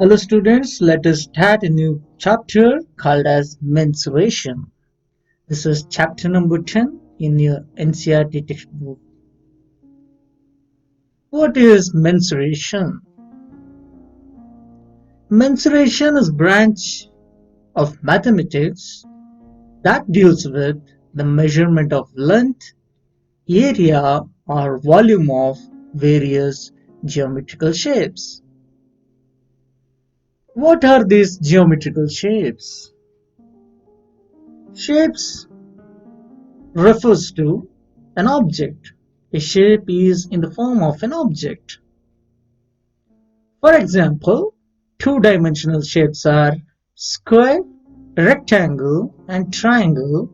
Hello students, let us start a new chapter called as Mensuration. This is chapter number 10 in your NCERT textbook. What is mensuration? Mensuration is a branch of mathematics that deals with the measurement of length, area or volume of various geometrical shapes. What are these geometrical shapes? Shapes refers to an object. A shape is in the form of an object. For example, two-dimensional shapes are square, rectangle, and triangle.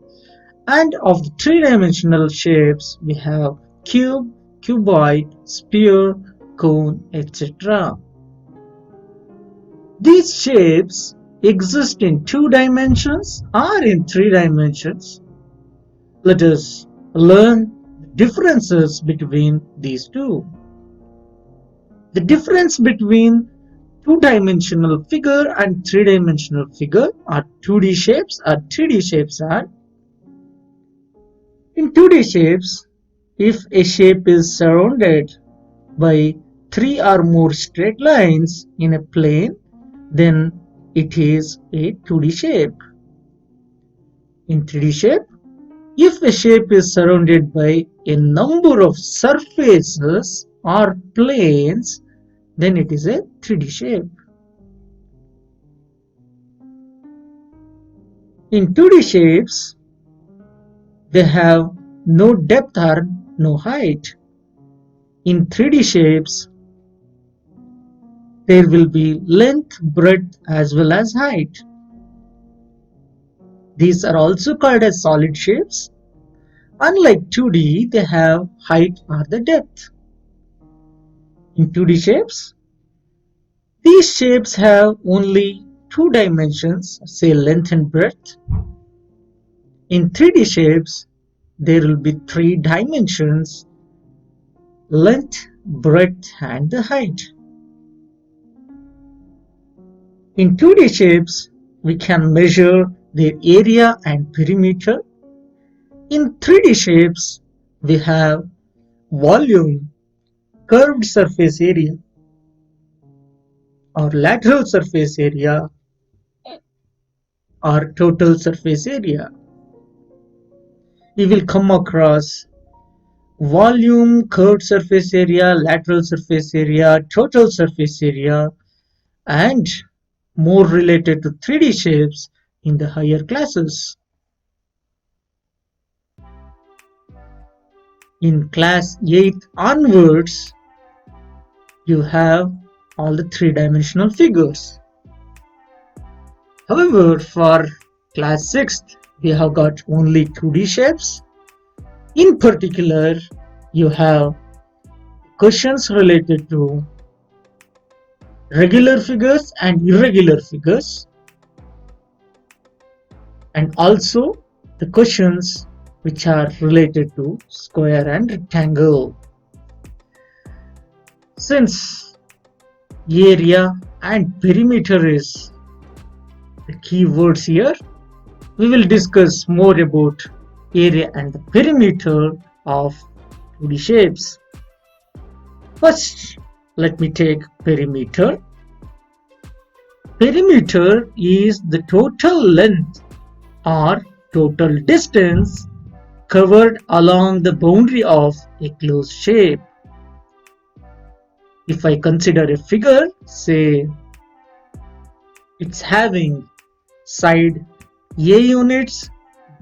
And of the three-dimensional shapes, we have cube, cuboid, sphere, cone, etc. These shapes exist in two dimensions or in three dimensions. Let us learn the differences between these two. The difference between two-dimensional figure and three-dimensional figure or 2D shapes or 3D shapes are: in 2D shapes, if a shape is surrounded by three or more straight lines in a plane, then it is a 2D shape. In 3D shape, if a shape is surrounded by a number of surfaces or planes, then it is a 3D shape. In 2D shapes, they have no depth or no height. In 3D shapes, there will be length, breadth as well as height. These are also called as solid shapes. Unlike 2D, they have height or the depth. In 2D shapes, these shapes have only two dimensions, say length and breadth. In 3D shapes, there will be three dimensions, length, breadth, and the height. In 2D shapes, we can measure their area and perimeter. In 3D shapes, we have volume, curved surface area, or lateral surface area, or total surface area. We will come across volume, curved surface area, lateral surface area, total surface area, and more related to 3D shapes in the higher classes. In class 8 onwards, you have all the three-dimensional figures. However, for class 6th, we have got only 2D shapes. In particular, you have questions related to regular figures and irregular figures, and also the questions which are related to square and rectangle. Since area and perimeter is the key words here, we will discuss more about area and the perimeter of 2D shapes. First, let me take perimeter. Perimeter is the total length or total distance covered along the boundary of a closed shape. If I consider a figure, say it's having side A units,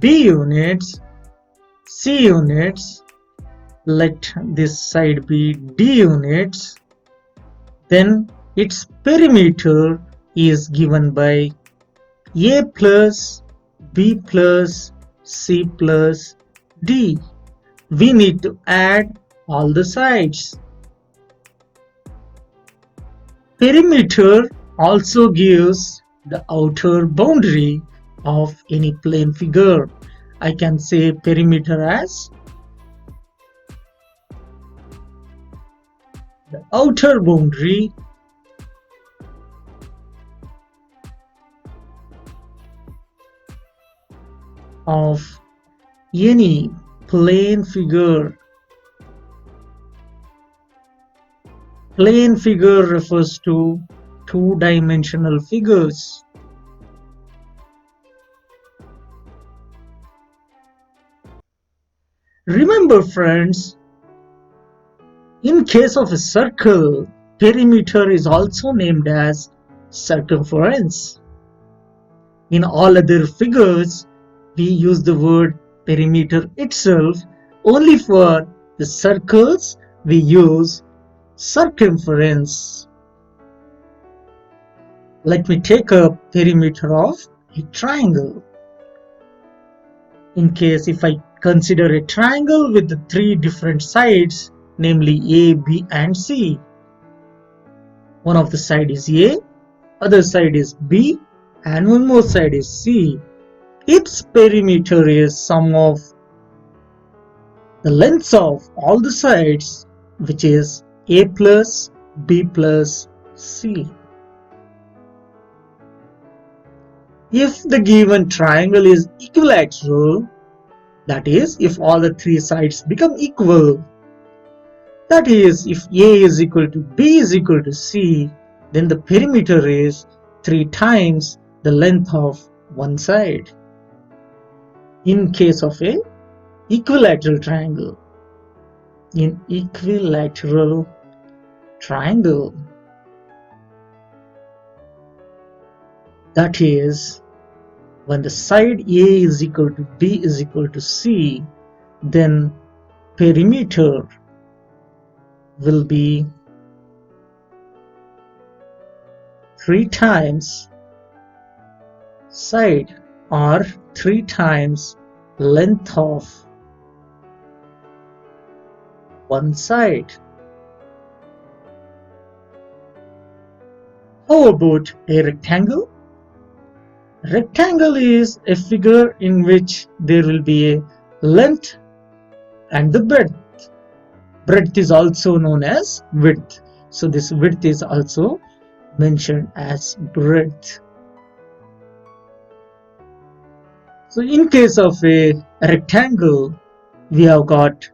B units, C units, let this side be D units, then its perimeter is given by A plus, B plus, C plus, D. We need to add all the sides. Perimeter also gives the outer boundary of any plane figure. I can say perimeter as the outer boundary of any plane figure. Plane figure refers to two-dimensional figures. Remember friends, in case of a circle, perimeter is also named as circumference. In all other figures, we use the word perimeter itself. Only for the circles, we use circumference. Let me take a perimeter of a triangle. In case if I consider a triangle with the three different sides, namely A, B and C. One of the side is A, other side is B and one more side is C. Its perimeter is sum of the lengths of all the sides, which is A plus B plus C. If the given triangle is equilateral, that is, if all the three sides become equal, that is, if A is equal to B is equal to C, then the perimeter is 3 times the length of one side. In case of a equilateral triangle, in equilateral triangle, that is, when the side A is equal to B is equal to C, then perimeter will be 3 times side or 3 times length of one side. How about a rectangle? Rectangle is a figure in which there will be a length and the breadth. Breadth is also known as width. So this width is also mentioned as breadth. So in case of a rectangle, we have got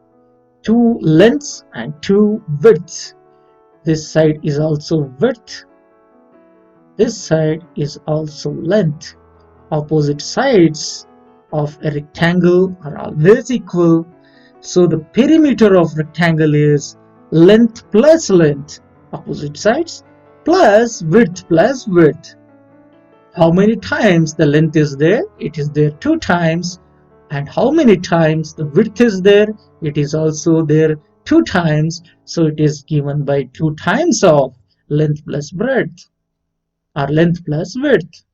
2 lengths and 2 widths. This side is also width. This side is also length. Opposite sides of a rectangle are always equal. So the perimeter of rectangle is length plus length, opposite sides, plus width plus width. How many times the length is there? It is there 2 times. And how many times the width is there? It is also there 2 times. So it is given by 2 times of length plus breadth or length plus width.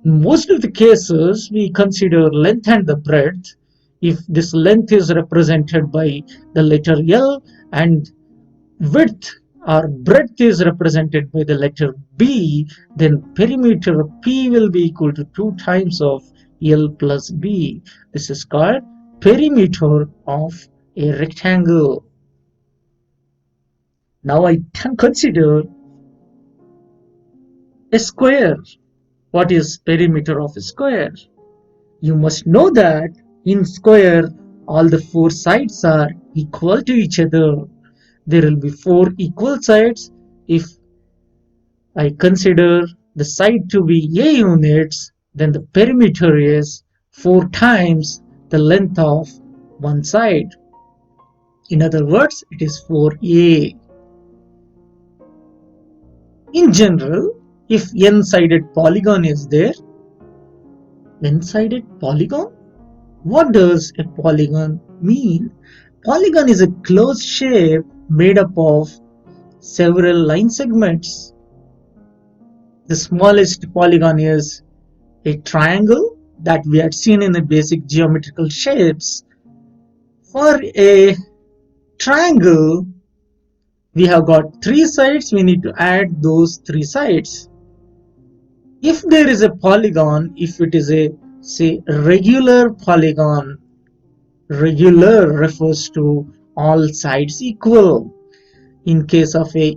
In most of the cases, we consider length and the breadth. If this length is represented by the letter L and width or breadth is represented by the letter B, then perimeter P will be equal to 2 times of L plus B. This is called perimeter of a rectangle. Now I can consider a square. What is perimeter of a square? You must know that in square, all the 4 sides are equal to each other. There will be 4 equal sides. If I consider the side to be A units, then the perimeter is 4 times the length of one side. In other words, it is 4A. In general, if n-sided polygon is there, n-sided polygon? What does a polygon mean? Polygon is a closed shape made up of several line segments. The smallest polygon is a triangle that we had seen in the basic geometrical shapes. For a triangle, we have got 3 sides. We need to add those 3 sides. If there is a polygon, if it is a, say, regular polygon, regular refers to all sides equal. In case of a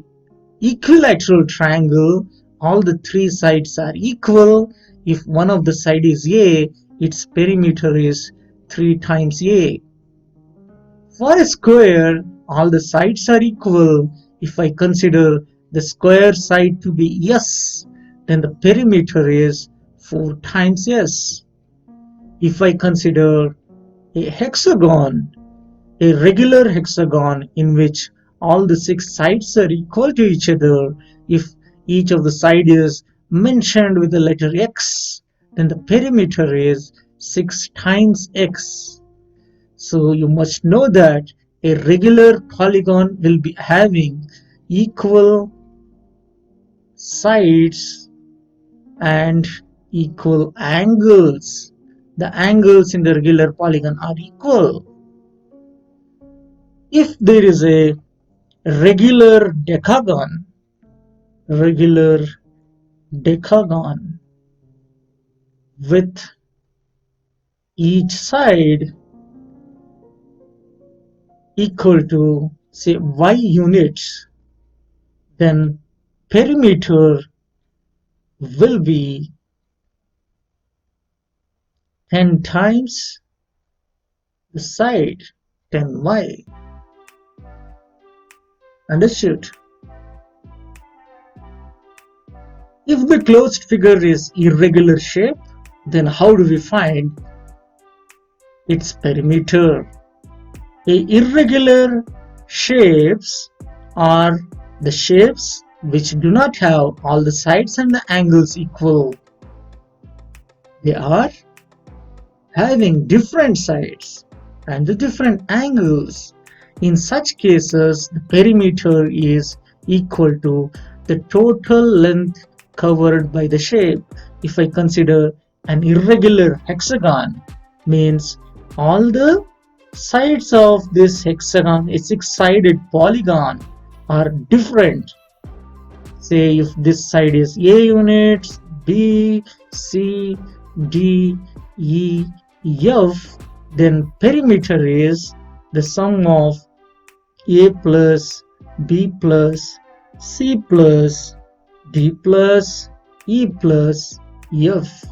equilateral triangle, all the 3 sides are equal. If one of the side is A, its perimeter is 3 times A. For a square, all the sides are equal. If I consider the square side to be S, then the perimeter is 4 times S. If I consider a hexagon, a regular hexagon in which all the 6 sides are equal to each other, if each of the side is mentioned with the letter X, then the perimeter is 6 times X. So you must know that a regular polygon will be having equal sides and equal angles. The angles in the regular polygon are equal. If there is a regular decagon with each side equal to say y units, then perimeter will be 10 times the side 10y. Understood? If the closed figure is irregular shape, then how do we find its perimeter? Irregular shapes are the shapes which do not have all the sides and the angles equal. They are having different sides and the different angles. In such cases, the perimeter is equal to the total length covered by the shape. If I consider an irregular hexagon, means all the sides of this hexagon, a 6-sided polygon, are different. Say if this side is A units, B, C, D, E, F, then perimeter is the sum of A plus B plus C plus D plus E plus F.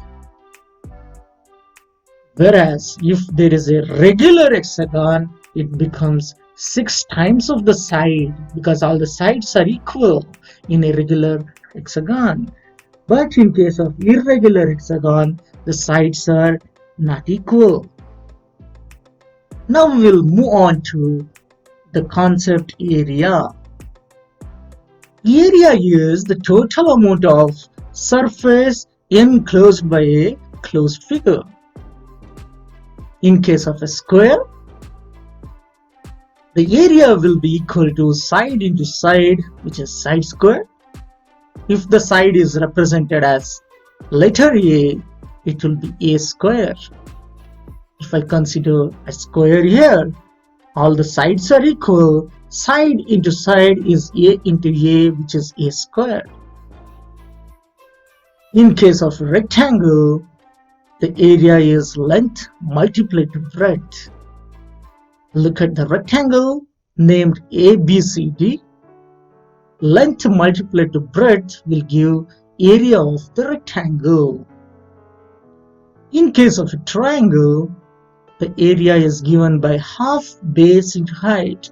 Whereas if there is a regular hexagon, it becomes 6 times of the side because all the sides are equal in a regular hexagon. But in case of irregular hexagon, the sides are not equal. Now we will move on to the concept area. Area is the total amount of surface enclosed by a closed figure. In case of a square, the area will be equal to side into side, which is side square. If the side is represented as letter A, it will be A square. If I consider a square here, all the sides are equal. Side into side is A into A, which is A square. In case of a rectangle, the area is length multiplied to breadth. Look at the rectangle named ABCD. Length multiplied to breadth will give area of the rectangle. In case of a triangle, the area is given by half base into height.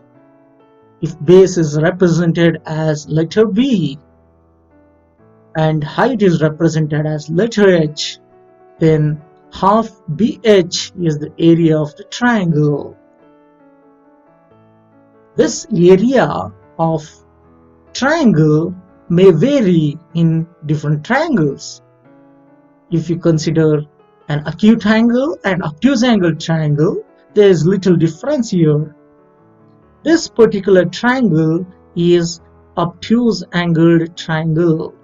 If base is represented as letter B and height is represented as letter H, then half BH is the area of the triangle. This area of triangle may vary in different triangles. If you consider an acute angle and obtuse angle triangle, there is little difference here. This particular triangle is obtuse angled triangle.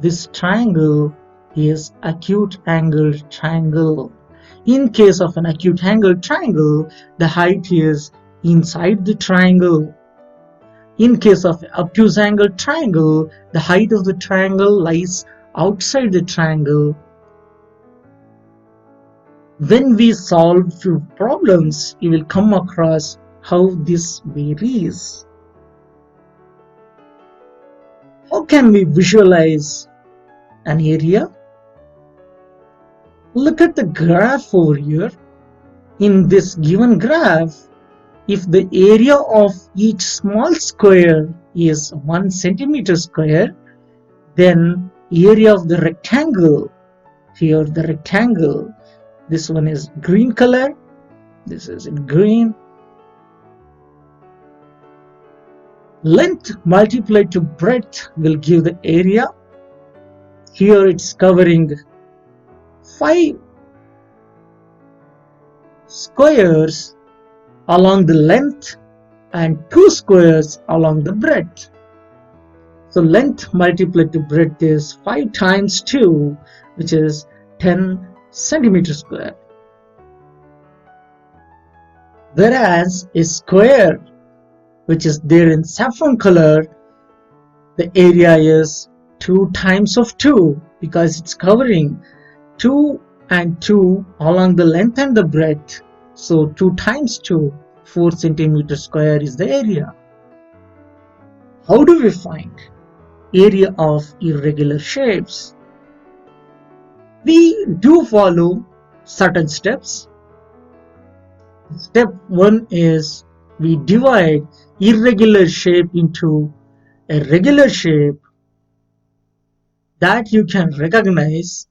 This triangle is acute angled triangle. In case of an acute angled triangle, the height is inside the triangle. In case of obtuse angled triangle, the height of the triangle lies outside the triangle. When we solve few problems, you will come across how this varies. How can we visualize an area? Look at the graph over here. In this given graph, if the area of each small square is 1 centimeter square, then area of the rectangle, here the rectangle, this one is green color, this is in green. Length multiplied to breadth will give the area. Here it's covering 5 squares along the length and 2 squares along the breadth. So length multiplied to breadth is 5 times 2, which is 10 centimeter square. Whereas a square, which is there in saffron color, the area is 2 times of 2 because it's covering 2 and 2 along the length and the breadth. So 2 times 2, 4 centimeter square is the area. How do we find area of irregular shapes? We do follow certain steps. Step 1 is we divide irregular shape into a regular shape that you can recognize,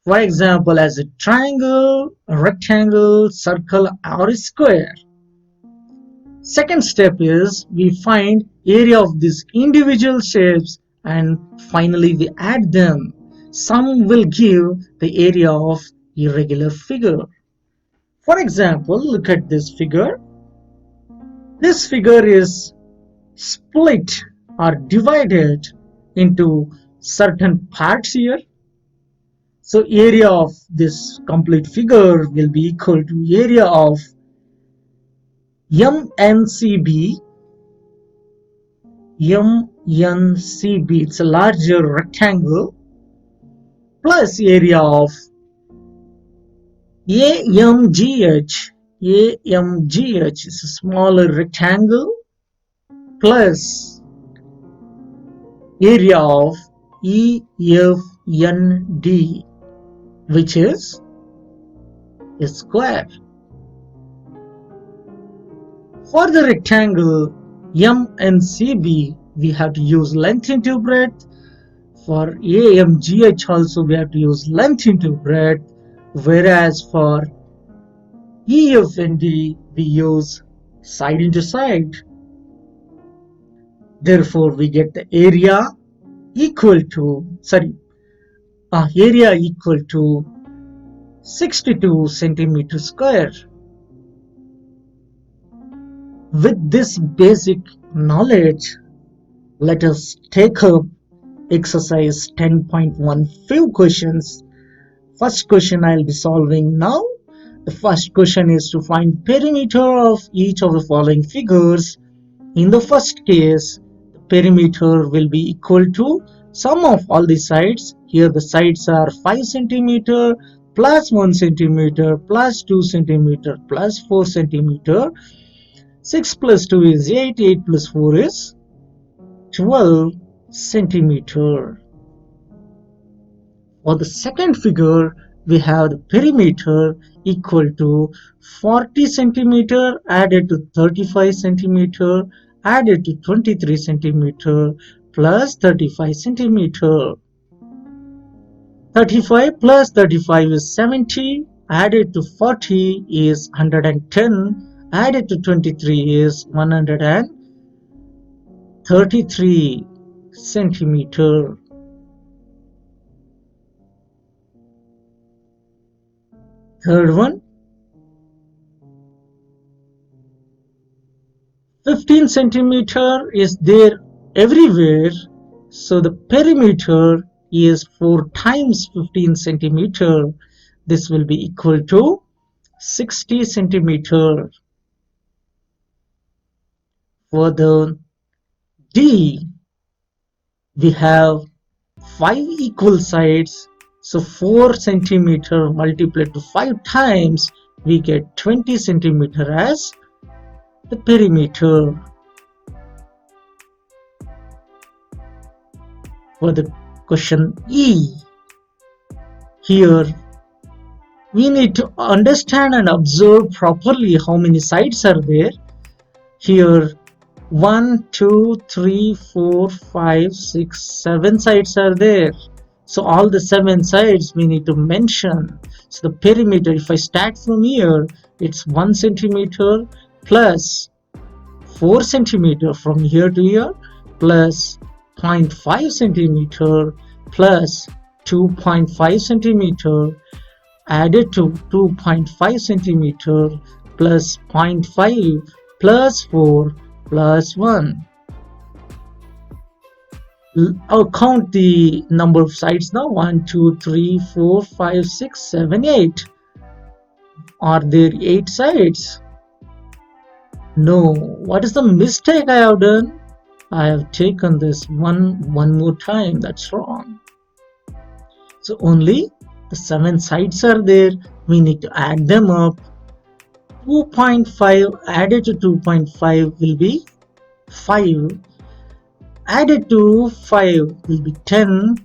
for example, as a triangle, a rectangle, circle, or a square. Second step is we find area of these individual shapes and finally we add them. Sum will give the area of irregular figure. For example, look at this figure. This figure is split or divided into certain parts here. So area of this complete figure will be equal to area of MNCB. MNCB, it's a larger rectangle, plus area of AMGH. AMGH is a smaller rectangle, plus area of EFND, which is a square. For the rectangle MNCB, we have to use length into breadth. For AMGH also we have to use length into breadth, whereas for EFND we use side into side. Therefore we get the area equal to 62 centimeter square. With this basic knowledge, let us take up exercise 10.1 few questions. First question I'll be solving now. The first question is to find perimeter of each of the following figures. In the first case, the perimeter will be equal to sum of all the sides. Here the sides are 5 centimeter plus 1 centimeter plus 2 centimeter plus 4 centimeter. 6 plus 2 is 8, 8 plus 4 is 12 centimeter. For the second figure, we have the perimeter equal to 40 centimeter added to 35 centimeter added to 23 centimeter plus 35 centimeter. 35 plus 35 is 70, added to 40 is 110, added to 23 is 133 centimeter. Third one, 15 centimeter is there everywhere, so the perimeter is 4 times 15 centimeter. This will be equal to 60 centimeter. For the D, we have 5 equal sides, so 4 centimeter multiplied to 5 times, we get 20 centimeter as the perimeter. For the question E, here We need to understand and observe properly how many sides are there. Here 1, 2, 3, 4, 5, 6, 7 sides are there. So all the 7 sides we need to mention. So the perimeter, if I start from here, it's 1 centimeter plus 4 centimeter from here to here plus 0.5 centimeter plus 2.5 centimeter added to 2.5 centimeter plus 0.5 plus 4 plus 1. I'll count the number of sides now. 1, 2, 3, 4, 5, 6, 7, 8. Are there 8 sides? No. What is the mistake I have done? I have taken this one more time. That's wrong. So only the 7 sides are there. We need to add them up. 2.5 added to 2.5 will be 5. Added to 5 will be 10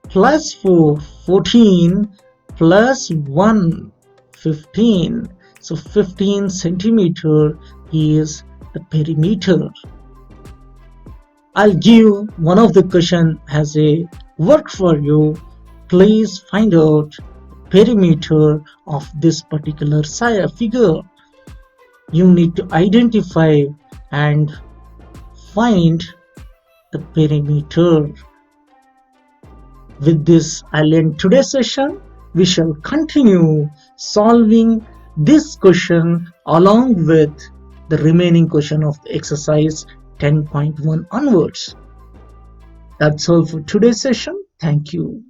plus 4, 14 plus 1, 15. So 15 centimeter is the perimeter. I'll give one of the question as a work for you. Please find out perimeter of this particular figure. You need to identify and find the perimeter. With this, I'll end today's session. We shall continue solving this question along with the remaining question of the exercise 10.1 onwards. That's all for today's session. Thank you.